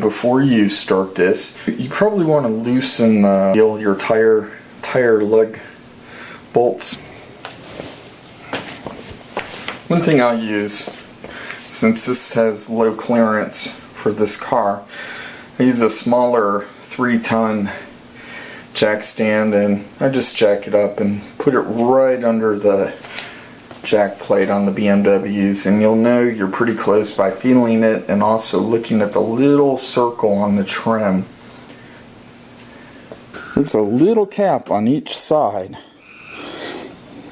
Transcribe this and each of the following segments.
before you start this, you probably want to loosen your tire lug bolts. One thing I'll use, since this has low clearance for this car, I use a smaller 3-ton jack stand, and I just jack it up and put it right under the jack plate on the BMWs, and you'll know you're pretty close by feeling it and also looking at the little circle on the trim. There's a little cap on each side,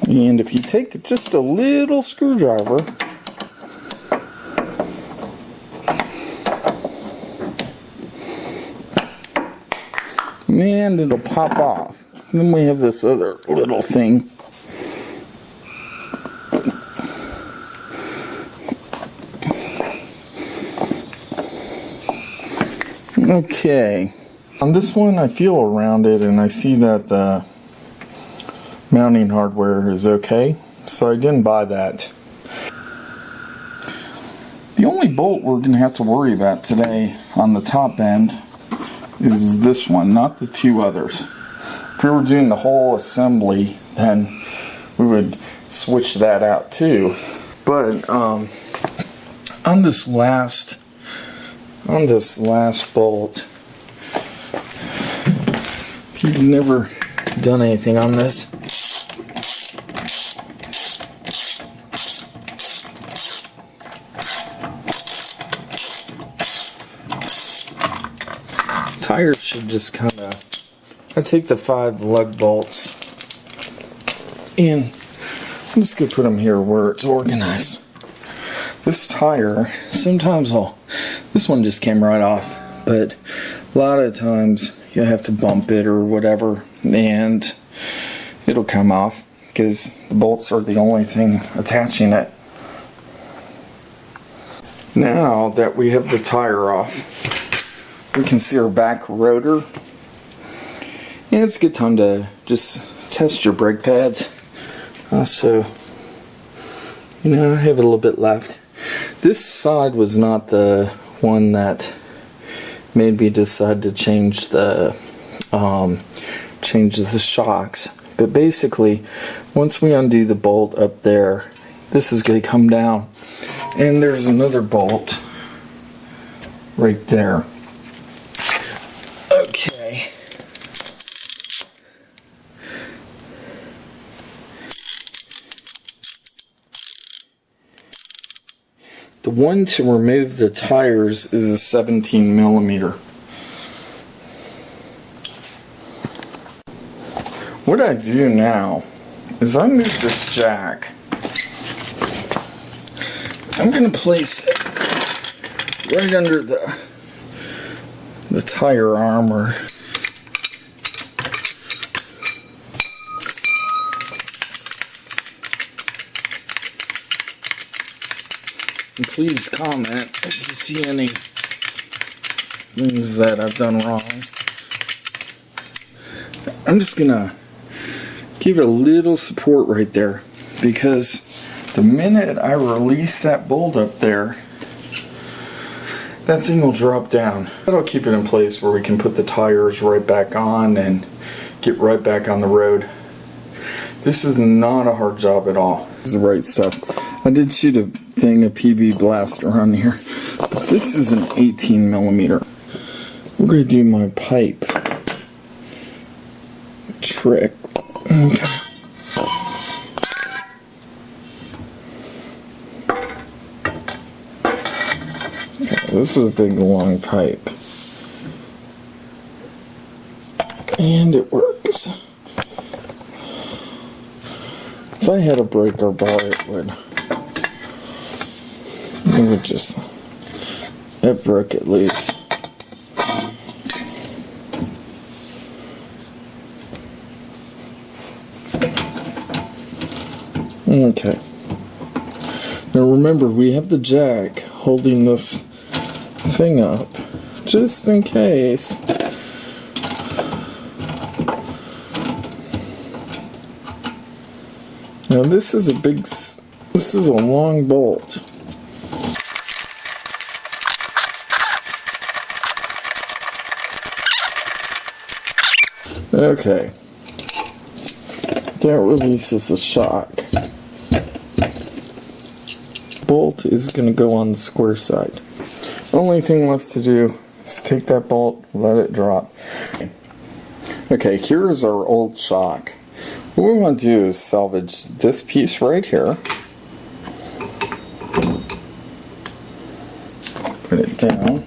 and if you take just a little screwdriver and it'll pop off. And then we have this other little thing. Okay, on this one I feel around it and I see that the mounting hardware is okay, so I didn't buy that. The only bolt we're going to have to worry about today on the top end is this one, not the two others. If we were doing the whole assembly, then we would switch that out too. But on this last bolt, if you've never done anything on this, tires should just kind of, I take the 5 lug bolts and I'm just going to put them here where it's organized. This tire, sometimes this one just came right off, but a lot of times you have to bump it or whatever and it'll come off because the bolts are the only thing attaching it. Now that we have the tire off, we can see our back rotor, and it's a good time to just test your brake pads. Also, I have a little bit left. This side was not the one that made me decide to change the shocks, but basically once we undo the bolt up there, this is going to come down, and there's another bolt right there. Okay. The one to remove the tires is a 17 millimeter. What I do now is I move this jack. I'm going to place it right under the tire armor. And please comment if you see any things that I've done wrong. I'm just gonna give it a little support right there, because the minute I release that bolt up there, that thing will drop down. That'll keep it in place where we can put the tires right back on and get right back on the road. This is not a hard job at all. This is the right stuff. I did shoot a PB blaster on here, but this is an 18 millimeter. We're going to do my pipe trick. Okay. This is a big long pipe, and it works. If I had a breaker bar, it would just, it broke it loose. Okay. Now remember, we have the jack holding this thing up, just in case. Now this is a long bolt. Okay. That releases the shock. Bolt is going to go on the square side. Only thing left to do is take that bolt, let it drop. Okay, here's our old shock. What we want to do is salvage this piece right here. Put it down.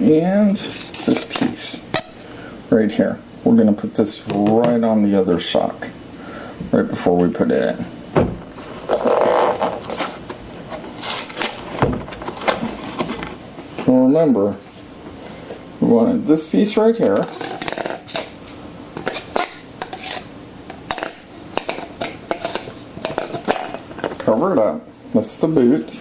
And this piece right here. We're going to put this right on the other shock, right before we put it in. So remember, we wanted this piece right here. Cover it up. That's the boot.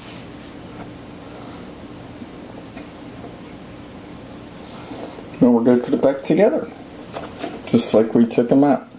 Now we're going to put it back together, just like we took them out.